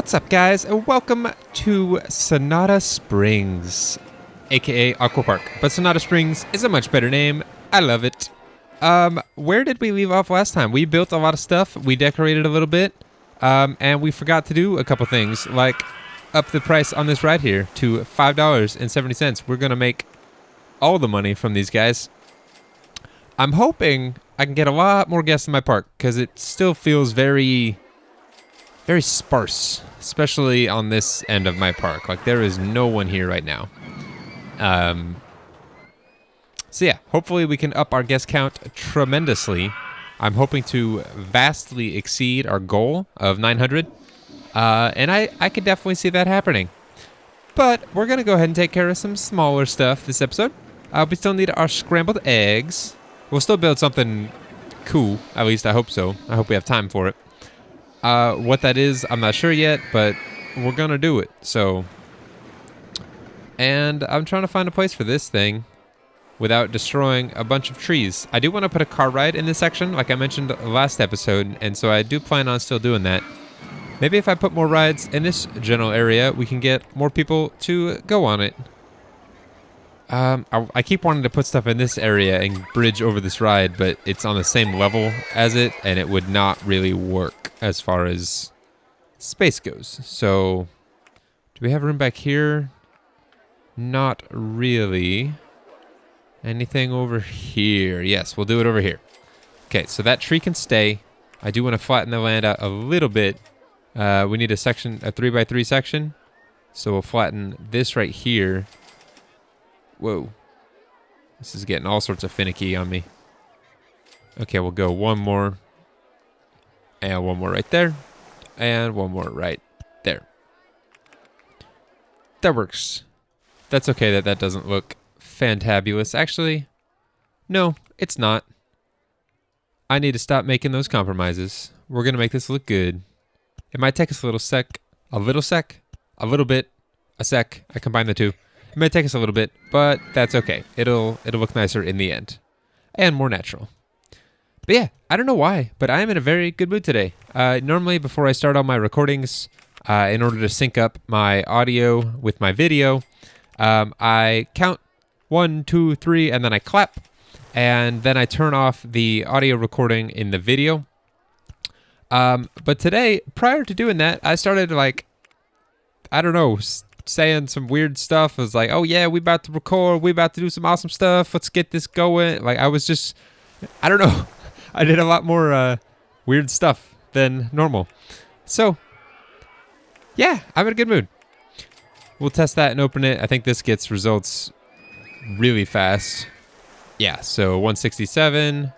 What's up, guys, and welcome to Sonata Springs, aka Aqua Park. But Sonata Springs is a much better name. I love it. Where did we leave off last time? We built a lot of stuff, we decorated a little bit, and we forgot to do a couple things, like up the price on this ride here to $5.70. We're gonna make all the money from these guys. I'm hoping I can get a lot more guests in my park, because it still feels very sparse, especially on this end of my park. Like, there is no one here right now. So yeah, hopefully we can up our guest count tremendously. I'm hoping to vastly exceed our goal of 900. And I could definitely see that happening. But we're going to go ahead and take care of some smaller stuff this episode. We still need our scrambled eggs. We'll still build something cool. At least I hope so. I hope we have time for it. What that is, I'm not sure yet, but we're gonna do it, so. And I'm trying to find a place for this thing without destroying a bunch of trees. I do want to put a car ride in this section, like I mentioned last episode, and so I do plan on still doing that. Maybe if I put more rides in this general area, we can get more people to go on it. I keep wanting to put stuff in this area and bridge over this ride, but it's on the same level as it, and it would not really work as far as space goes. So, do we have room back here? Not really. Anything over here? Yes, we'll do it over here. Okay, so that tree can stay. I do want to flatten the land out a little bit. We need a 3x3 section. So we'll flatten this right here. Whoa. This is getting all sorts of finicky on me. Okay, we'll go one more. And one more right there. And one more right there. That works. That's okay that doesn't look fantabulous. Actually, no, it's not. I need to stop making those compromises. We're going to make this look good. It might take us a little sec. A little sec. A little bit. A sec. I combine the two. It may take us a little bit, but that's okay. It'll look nicer in the end. And more natural. But yeah, I don't know why, but I am in a very good mood today. Normally, before I start all my recordings, in order to sync up my audio with my video, I count 1, 2, 3, and then I clap. And then I turn off the audio recording in the video. But today, prior to doing that, I started saying some weird stuff. I was like, oh yeah, we about to record, we about to do some awesome stuff, let's get this going. Like, I was just, I don't know. I did a lot more weird stuff than normal. So, yeah, I'm in a good mood. We'll test that and open it. I think this gets results really fast. Yeah, so 167,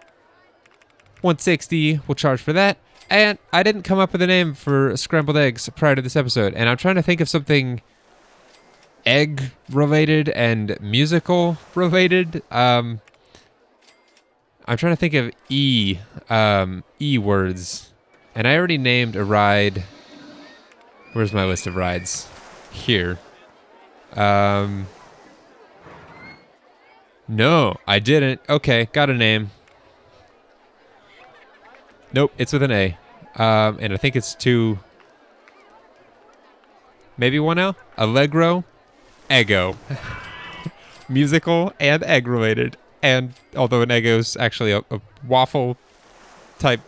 160, we'll charge for that. And I didn't come up with a name for scrambled eggs prior to this episode, and I'm trying to think of something egg related and musical related. I'm trying to think of E words, and I already named a ride. Where's my list of rides? Here. No, I didn't. Okay, got a name. Nope, it's with an A. And I think it's two. Maybe one L? Allegro. Eggo. Musical and egg related. And although an Eggo is actually a waffle type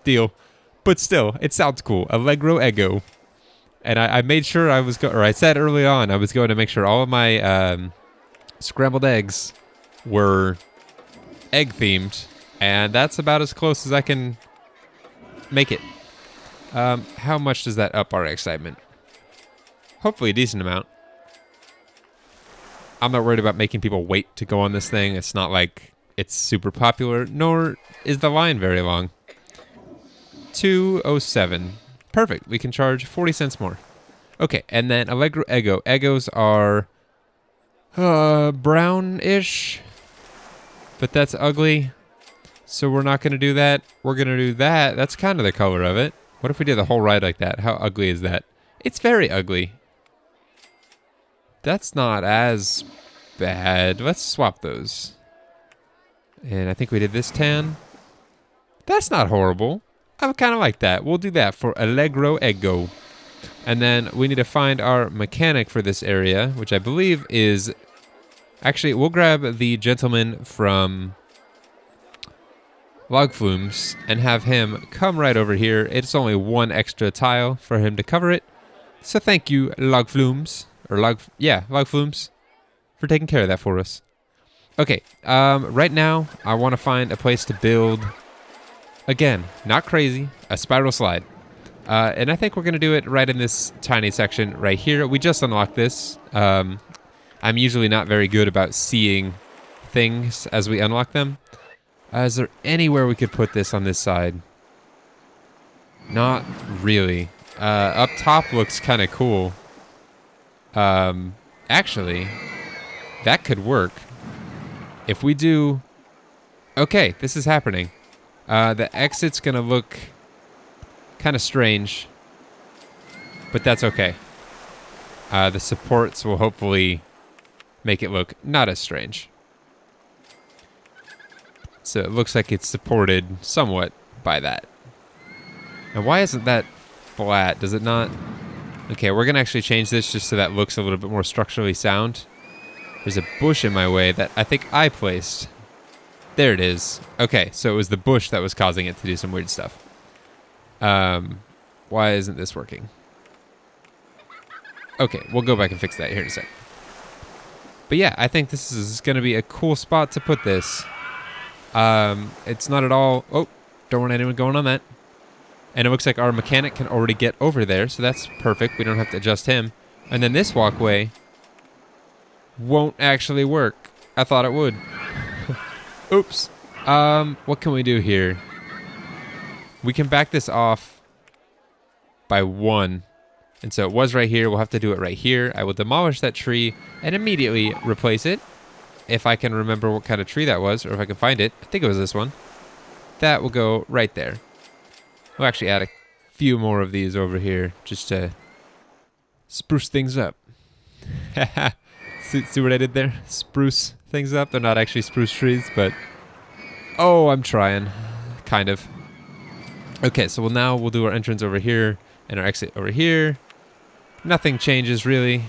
deal. But still, it sounds cool. Allegro Eggo. And I made sure I said early on, I was going to make sure all of my scrambled eggs were egg themed. And that's about as close as I can make it. How much does that up our excitement? Hopefully a decent amount. I'm not worried about making people wait to go on this thing. It's not like it's super popular, nor is the line very long. 207. Perfect. We can charge 40 cents more. Okay, and then Allegro Eggo. Eggos are brownish, but that's ugly. So we're not going to do that. We're going to do that. That's kind of the color of it. What if we did the whole ride like that? How ugly is that? It's very ugly. That's not as bad. Let's swap those. And I think we did this tan. That's not horrible. I kind of like that. We'll do that for Allegro Eggo. And then we need to find our mechanic for this area, which I believe is... Actually, we'll grab the gentleman from Log Flumes and have him come right over here. It's only one extra tile for him to cover it. So thank you, Log Flumes. Log Flumes, for taking care of that for us. Okay, right now, I want to find a place to build, again, not crazy, a spiral slide. And I think we're going to do it right in this tiny section right here. We just unlocked this. I'm usually not very good about seeing things as we unlock them. Is there anywhere we could put this on this side? Not really. Up top looks kind of cool. Actually, that could work. If we do... Okay, this is happening. The exit's going to look kind of strange, but that's okay. The supports will hopefully make it look not as strange. So it looks like it's supported somewhat by that. And why isn't that flat? Does it not? Okay, we're going to actually change this just so that looks a little bit more structurally sound. There's a bush in my way that I think I placed. There it is. Okay, so it was the bush that was causing it to do some weird stuff. Why isn't this working? Okay, we'll go back and fix that here in a sec. But yeah, I think this is going to be a cool spot to put this. It's not at all... Oh, don't want anyone going on that. And it looks like our mechanic can already get over there, so that's perfect. We don't have to adjust him. And then this walkway won't actually work. I thought it would. Oops. What can we do here? We can back this off by 1. And so it was right here. We'll have to do it right here. I will demolish that tree and immediately replace it. If I can remember what kind of tree that was, or if I can find it. I think it was this one. That will go right there. We'll actually add a few more of these over here just to spruce things up. See what I did there? Spruce things up. They're not actually spruce trees, but... Oh, I'm trying. Kind of. Okay, so now we'll do our entrance over here and our exit over here. Nothing changes, really.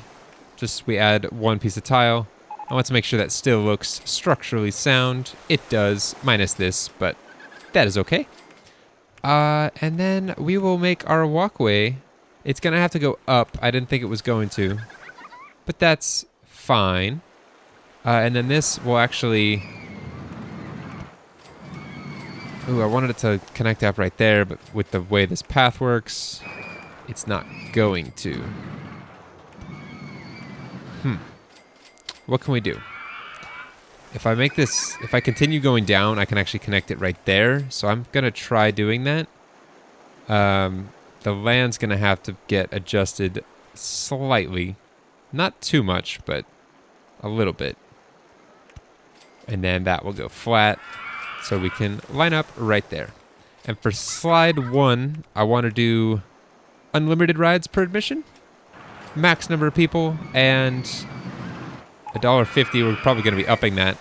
Just we add one piece of tile. I want to make sure that still looks structurally sound. It does, minus this, but that is okay. And then we will make our walkway. It's going to have to go up. I didn't think it was going to, but that's fine. And then this will actually... Ooh, I wanted it to connect up right there, but with the way this path works, it's not going to. What can we do? If I make this, if I continue going down, I can actually connect it right there. So I'm going to try doing that. The land's going to have to get adjusted slightly. Not too much, but a little bit. And then that will go flat. So we can line up right there. And for slide 1, I want to do unlimited rides per admission. Max number of people, and $1.50. We're probably going to be upping that.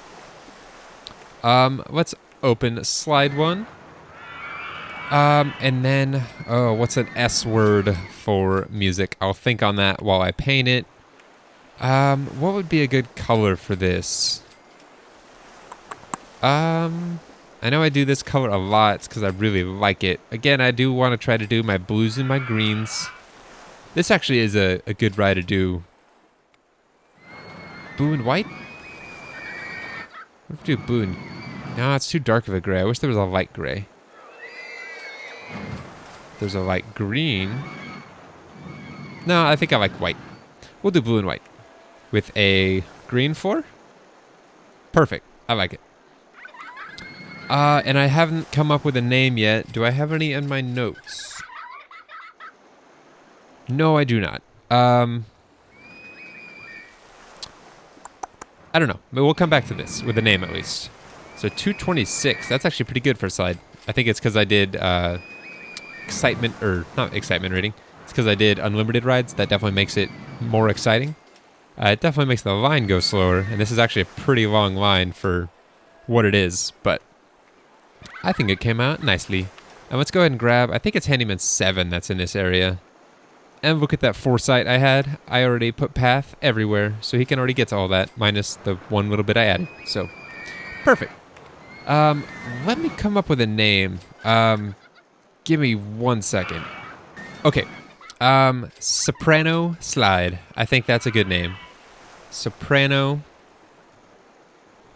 Let's open slide 1. And then, oh, what's an S word for music? I'll think on that while I paint it. What would be a good color for this? I know I do this color a lot because I really like it. Again, I do want to try to do my blues and my greens. This actually is a good ride to do. Blue and white? What if we do blue and... No, it's too dark of a gray. I wish there was a light gray. There's a light green. No, I think I like white. We'll do blue and white. With a green floor? Perfect. I like it. And I haven't come up with a name yet. Do I have any in my notes? No, I do not. I don't know. But we'll come back to this with a name at least. So 226. That's actually pretty good for a slide. I think it's because I did excitement, or not excitement rating. It's because I did unlimited rides. That definitely makes it more exciting. It definitely makes the line go slower. And this is actually a pretty long line for what it is. But I think it came out nicely. And let's go ahead and grab, I think it's Handyman 7 that's in this area. And look at that foresight I had. I already put path everywhere, so he can already get to all that, minus the one little bit I added. So, perfect. Let me come up with a name. Give me 1 second. Okay. Soprano Slide. I think that's a good name. Soprano.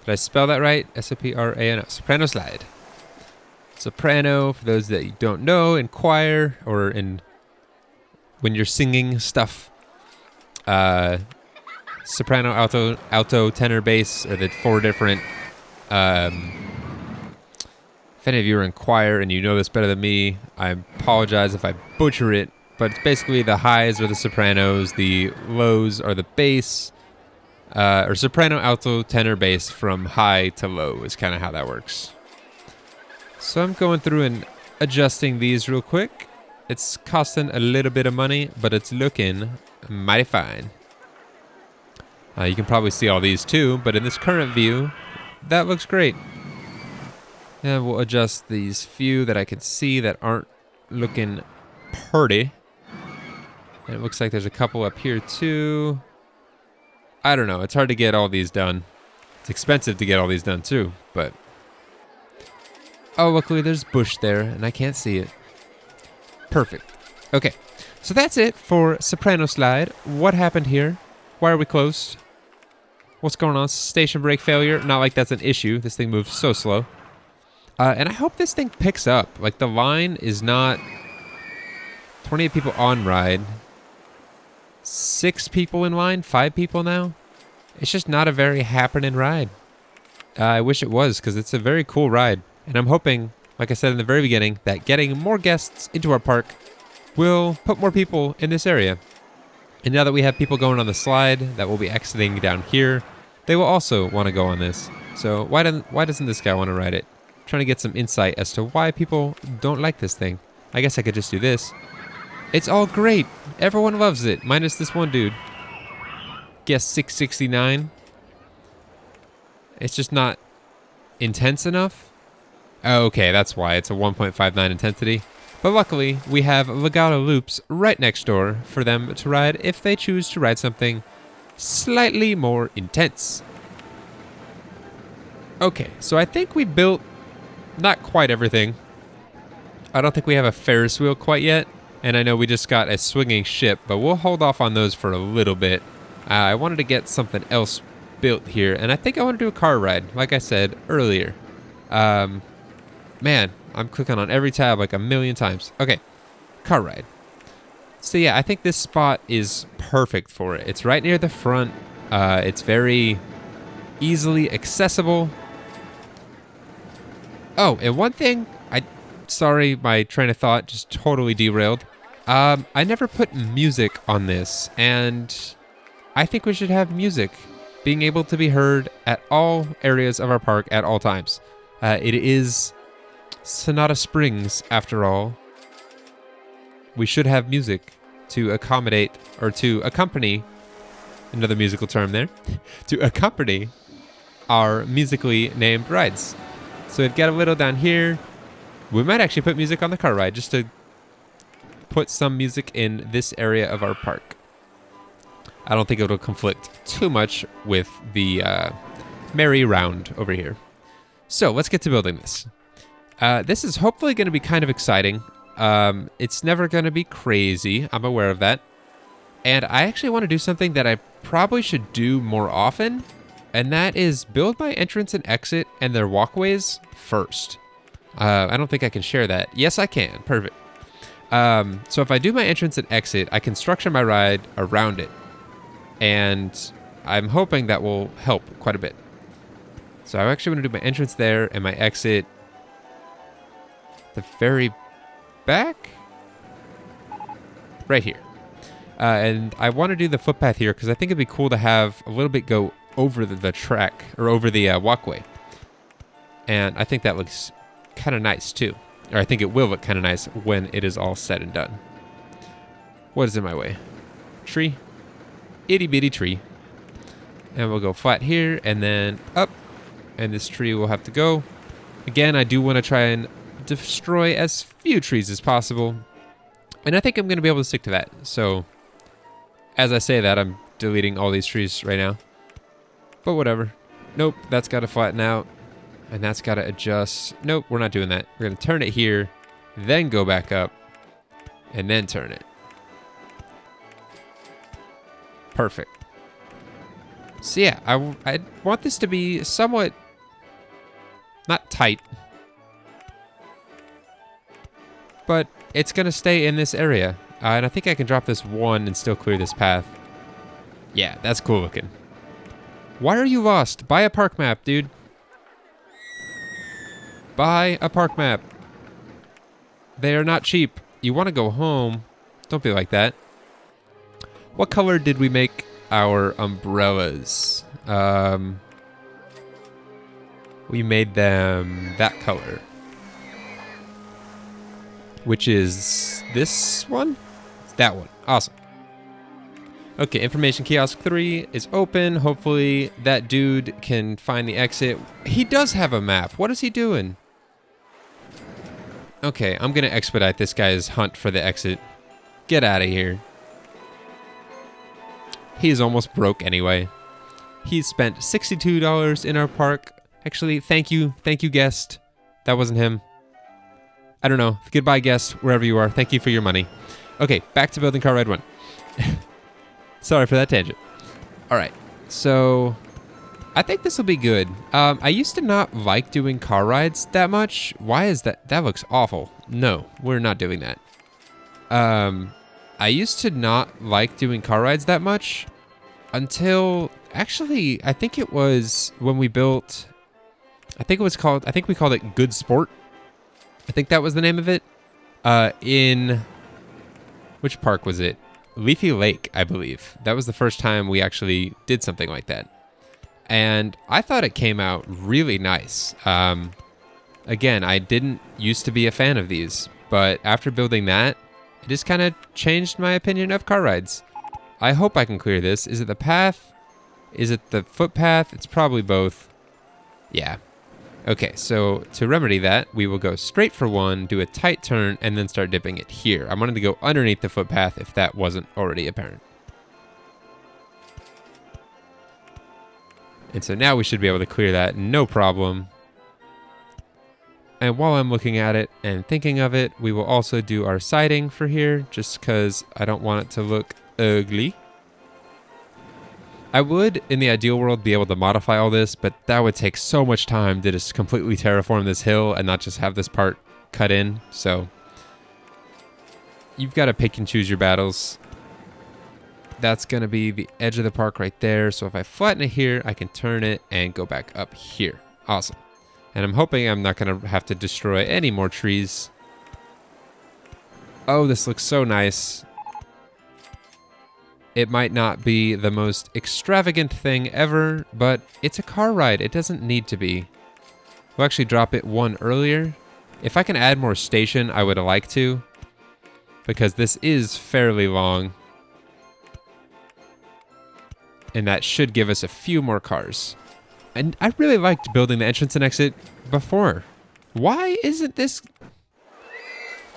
Did I spell that right? S-O-P-R-A-N-O. Soprano Slide. Soprano, for those that you don't know, in choir or in when you're singing stuff. Soprano, alto, tenor, bass are the 4 different. If any of you are in choir and you know this better than me, I apologize if I butcher it, but it's basically the highs are the sopranos, the lows are the bass, or soprano, alto, tenor, bass from high to low is kind of how that works. So I'm going through and adjusting these real quick. It's costing a little bit of money, but it's looking mighty fine. You can probably see all these too, but in this current view, that looks great. And we'll adjust these few that I can see that aren't looking pretty. And it looks like there's a couple up here too. I don't know, it's hard to get all these done. It's expensive to get all these done too, but... Oh, luckily there's bush there, and I can't see it. Perfect. Okay, so that's it for Soprano Slide. What happened here? Why are we closed? What's going on? Station brake failure? Not like that's an issue. This thing moves so slow. And I hope this thing picks up. Like, the line is not 28 people on ride. 6 people in line? 5 people now? It's just not a very happening ride. I wish it was, because it's a very cool ride. And I'm hoping, like I said in the very beginning, that getting more guests into our park will put more people in this area. And now that we have people going on the slide that will be exiting down here, they will also want to go on this. So why doesn't this guy want to ride it? I'm trying to get some insight as to why people don't like this thing. I guess I could just do this. It's all great. Everyone loves it, minus this one dude. Guess 669. It's just not intense enough. Okay, that's why. It's a 1.59 intensity. But luckily, we have legato loops right next door for them to ride if they choose to ride something slightly more intense. Okay, so I think we built not quite everything. I don't think we have a Ferris wheel quite yet. And I know we just got a swinging ship, but we'll hold off on those for a little bit. I wanted to get something else built here, and I think I want to do a car ride, like I said earlier. Man, I'm clicking on every tab like a million times. Okay, car ride. So yeah, I think this spot is perfect for it. It's right near the front. It's very easily accessible. Oh, and one thing, sorry, my train of thought just totally derailed. I never put music on this, and I think we should have music being able to be heard at all areas of our park at all times. It is Sonata Springs, after all. We should have music to accommodate, or to accompany, another musical term there, to accompany our musically named rides. So we've got a little down here. We might actually put music on the car ride, just to put some music in this area of our park. I don't think it'll conflict too much with the merry round over here. So let's get to building this. This is hopefully going to be kind of exciting. It's never going to be crazy. I'm aware of that. And I actually want to do something that I probably should do more often. And that is build my entrance and exit and their walkways first. I don't think I can share that. Yes, I can. Perfect. So if I do my entrance and exit, I can structure my ride around it. And I'm hoping that will help quite a bit. So I actually want to do my entrance there and my exit the very back? Right here. And I want to do the footpath here because I think it'd be cool to have a little bit go over the track, or over the walkway. And I think that looks kind of nice too. Or I think it will look kind of nice when it is all said and done. What is in my way? Tree? Itty bitty tree. And we'll go flat here and then up. And this tree will have to go. Again, I do want to try and destroy as few trees as possible. And I think I'm going to be able to stick to that. So, as I say that, I'm deleting all these trees right now. But whatever. Nope, that's got to flatten out. And that's got to adjust. Nope, we're not doing that. We're going to turn it here, then go back up, and then turn it. Perfect. So yeah, I want this to be somewhat, not tight, but it's going to stay in this area. And I think I can drop this one and still clear this path. Yeah, that's cool looking. Why are you lost? Buy a park map, dude. Buy a park map. They are not cheap. You want to go home. Don't be like that. What color did we make our umbrellas? We made them that color. Which is this one? It's that one. Awesome. Okay, information kiosk 3 is open. Hopefully that dude can find the exit. He does have a map. What is he doing? Okay, I'm gonna expedite this guy's hunt for the exit. Get out of here. He's almost broke anyway. He spent $62 in our park. Actually, thank you guest. That wasn't him. I don't know. Goodbye, guest, wherever you are. Thank you for your money. Okay, back to building car ride 1. Sorry for that tangent. All right, so I think this will be good. I used to not like doing car rides that much. Why is that? That looks awful. No, we're not doing that. I used to not like doing car rides that much until, actually, I think it was when we built, I think we called it Good Sport. I think that was the name of it. In, which park was it? Leafy Lake, I believe. That was the first time we actually did something like that. And I thought it came out really nice. Again, I didn't used to be a fan of these, but after building that, it just kind of changed my opinion of car rides. I hope I can clear this. Is it the path? Is it the footpath? It's probably both. Yeah. Okay, so to remedy that, we will go straight for one, do a tight turn, and then start dipping it here. I wanted to go underneath the footpath if that wasn't already apparent. And so now we should be able to clear that, no problem. And while I'm looking at it and thinking of it, we will also do our siding for here, just because I don't want it to look ugly. I would, in the ideal world, be able to modify all this, but that would take so much time to just completely terraform this hill and not just have this part cut in. So you've got to pick and choose your battles. That's going to be the edge of the park right there. So if I flatten it here, I can turn it and go back up here. Awesome. And I'm hoping I'm not going to have to destroy any more trees. Oh, this looks so nice. It might not be the most extravagant thing ever, but it's a car ride. It doesn't need to be. We'll actually drop it one earlier. If I can add more station, I would like to, because this is fairly long. And that should give us a few more cars. And I really liked building the entrance and exit before. Why isn't this...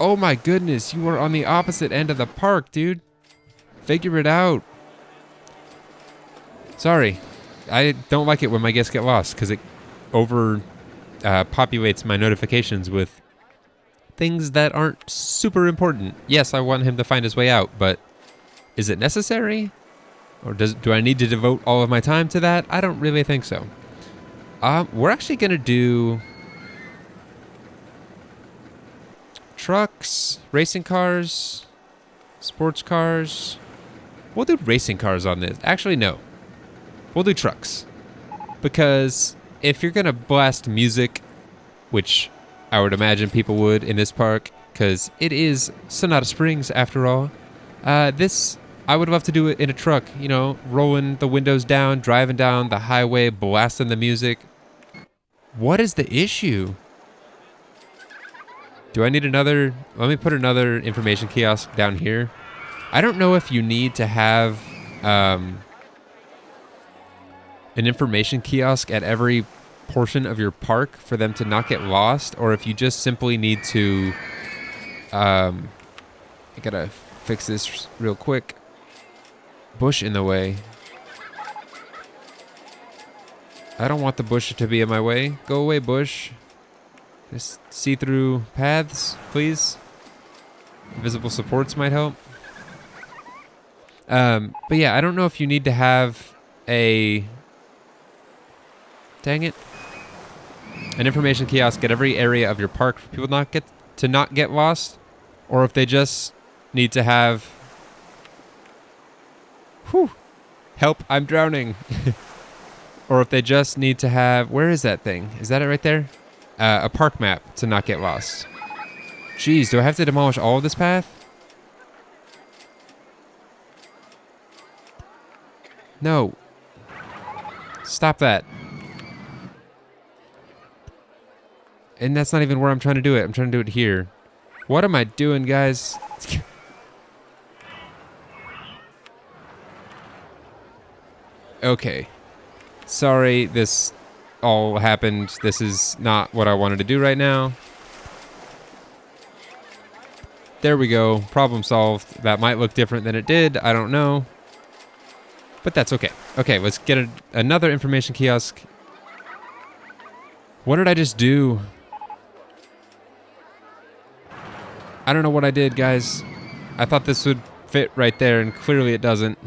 Oh my goodness, you are on the opposite end of the park, dude. Figure it out. Sorry. I don't like it when my guests get lost because it populates my notifications with things that aren't super important. Yes, I want him to find his way out, but is it necessary? Or do I need to devote all of my time to that? I don't really think so. We're actually going to do trucks, racing cars, sports cars. We'll do racing cars on this. Actually, no. We'll do trucks. Because if you're going to blast music, which I would imagine people would in this park, because it is Sonata Springs after all, I would love to do it in a truck, you know, rolling the windows down, driving down the highway, blasting the music. What is the issue? Do I need another? Let me put another information kiosk down here. I don't know if you need to have an information kiosk at every portion of your park for them to not get lost, or if you just simply need to I gotta fix this real quick. Bush in the way. I don't want the bush to be in my way. Go away, bush. Just see-through paths, please. Invisible supports might help. But yeah, I don't know if you need to have a... Dang it. An information kiosk at every area of your park for people not get lost, or if they just need to have... Whew. Help, I'm drowning. Or if they just need to have... Where is that thing? Is that it right there? A park map to not get lost. Jeez, do I have to demolish all of this path? No. Stop that. And that's not even where I'm trying to do it. I'm trying to do it here. What am I doing, guys? Okay. Sorry, this all happened. This is not what I wanted to do right now. There we go. Problem solved. That might look different than it did. I don't know. But that's okay. Okay, let's get another information kiosk. What did I just do? I don't know what I did, guys. I thought this would fit right there, and clearly it doesn't.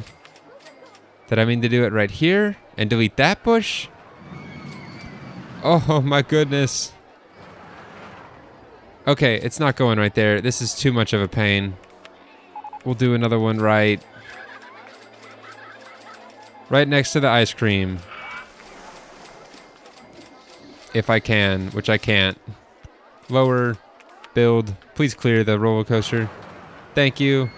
Did I mean to do it right here and delete that bush? Oh my goodness. Okay, it's not going right there. This is too much of a pain. We'll do another one right next to the ice cream. If I can, which I can't. Lower, build. Please clear the roller coaster. Thank you.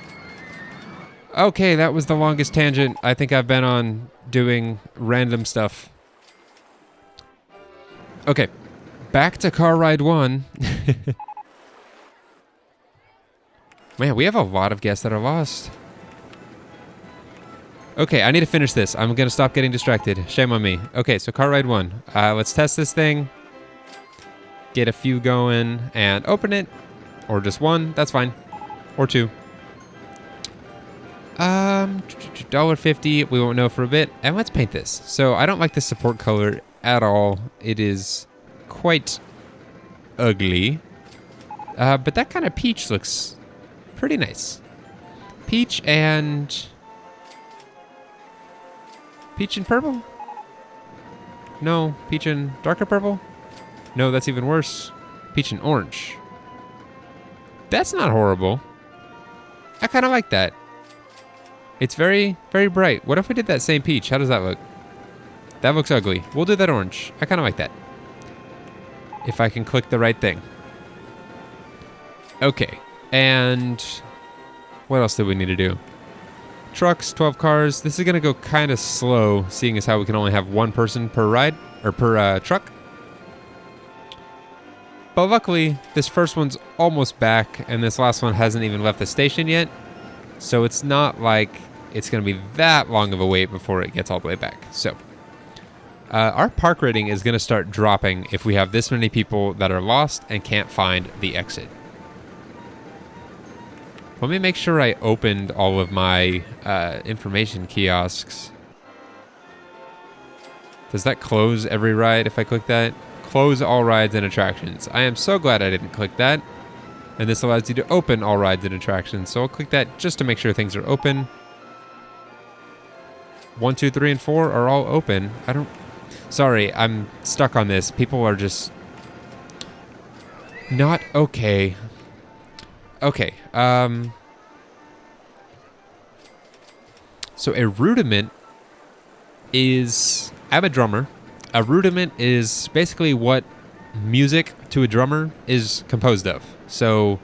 Okay, that was the longest tangent I think I've been on doing random stuff. Okay, back to car ride 1. Man, we have a lot of guests that are lost. Okay, I need to finish this. I'm gonna stop getting distracted. Shame on me. Okay, so car ride 1. Let's test this thing. Get a few going and open it. Or just one, that's fine. Or 2. $1.50, we won't know for a bit. And let's paint this. So I don't like the support color at all. It is quite ugly. But that kind of peach looks pretty nice. Peach and purple? No, peach and darker purple? No, that's even worse. Peach and orange. That's not horrible. I kind of like that. It's very, very bright. What if we did that same peach? How does that look? That looks ugly. We'll do that orange. I kind of like that. If I can click the right thing. Okay. And what else do we need to do? Trucks, 12 cars. This is going to go kind of slow, seeing as how we can only have one person per ride, or per truck. But luckily, this first one's almost back, and this last one hasn't even left the station yet. So it's not like it's going to be that long of a wait before it gets all the way back. So our park rating is going to start dropping if we have this many people that are lost and can't find the exit. Let me make sure I opened all of my information kiosks. Does that close every ride if I click that? Close all rides and attractions. I am so glad I didn't click that. And this allows you to open all rides and attractions. So I'll click that just to make sure things are open. 1, 2, 3, and 4 are all open. Sorry, I'm stuck on this. People are just not okay. Okay. So a rudiment is... I'm a drummer. A rudiment is basically what music to a drummer is composed of. So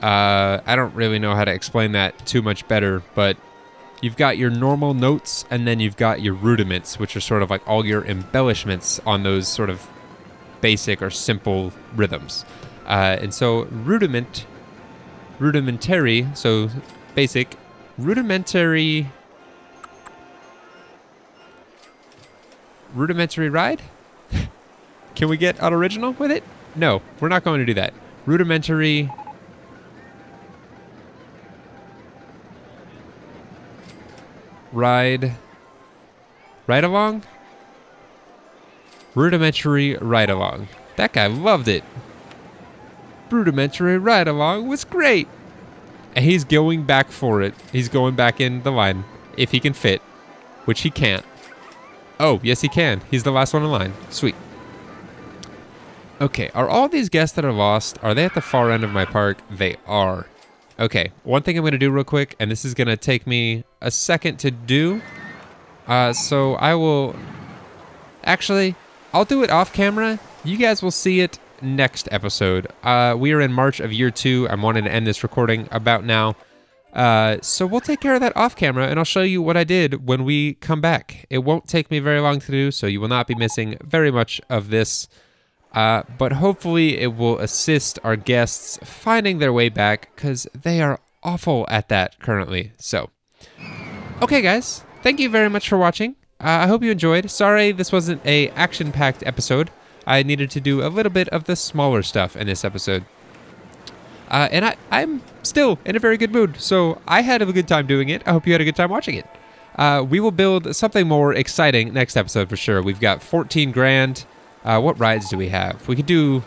I don't really know how to explain that too much better, but you've got your normal notes and then you've got your rudiments, which are sort of like all your embellishments on those sort of basic or simple rhythms. And so rudimentary, so basic, rudimentary ride? Can we get unoriginal with it? No, we're not going to do that. Rudimentary ride along? Rudimentary ride along. That guy loved it. Rudimentary ride along was great. And he's going back for it. He's going back in the line if he can fit, which he can't. Oh, yes he can. He's the last one in line. Sweet. Okay, are all these guests that are lost, are they at the far end of my park? They are. Okay, one thing I'm going to do real quick, and this is going to take me a second to do. So I will... Actually, I'll do it off camera. You guys will see it next episode. We are in March of year 2. I'm wanting to end this recording about now. So we'll take care of that off camera, and I'll show you what I did when we come back. It won't take me very long to do, so you will not be missing very much of this. But hopefully it will assist our guests finding their way back, because they are awful at that currently. So, okay guys, thank you very much for watching. I hope you enjoyed. Sorry this wasn't a action-packed episode. I needed to do a little bit of the smaller stuff in this episode. And I'm still in a very good mood, so I had a good time doing it. I hope you had a good time watching it. We will build something more exciting next episode for sure. We've got 14 grand. What rides do we have? We're going to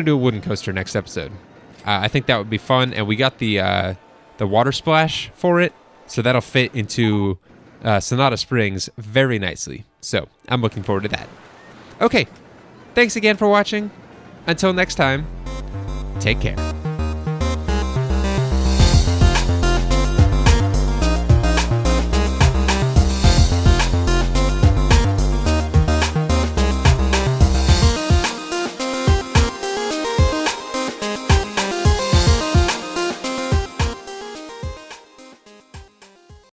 do a wooden coaster next episode. I think that would be fun, and we got the water splash for it, so that'll fit into Sonata Springs very nicely. So I'm looking forward to that. Okay, thanks again for watching. Until next time, take care.